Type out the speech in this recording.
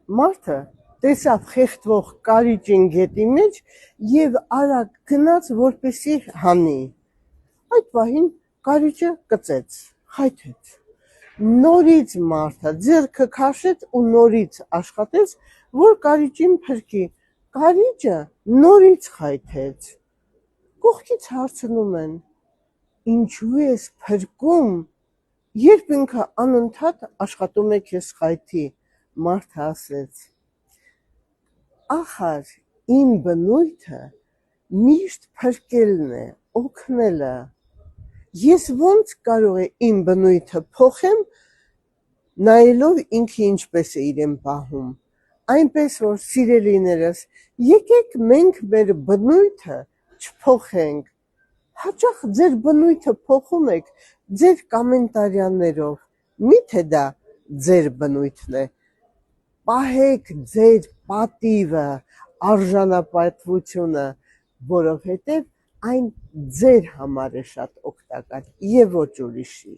Մարդը տեսավ խեղդվող կարիճին գետի մեջ եւ արագ գնաց որպեսի հանի։ Այդ պահին կարիճը կծեց, խայթեց։ Նորից մարդը ձեռքը քաշեց ու նորից աշխատեց, որ կարիճին փրկի։ Կարիճը նորից խայթեց։ Կողքից հարցնում են. ինչու ես փրկում, երբ ինքը անընդհատ աշխատում է քեզ խայթի։ Մարդը ասեց. ախար իմ բնույթը միշտ փրկելն է, օգնելը։ Ես ոնց կարող է իմ բնույթը փոխեմ, նայելով ինքը ինչպես է իրեն պահում։ Այնպես որ սիրելիներս, եկեք մենք մեր բնույթը չփոխենք։ Հաճախ ձեր բնույթը փոխում եք ձեր կոմենտարիաներով, միթե դա ձեր բնույթն է։ Պահեք ձեր պատիվը, արժանապատվությունը, որովհետև այն ձեր համար է շատ օգտակար եւ ոչ ուրիշի։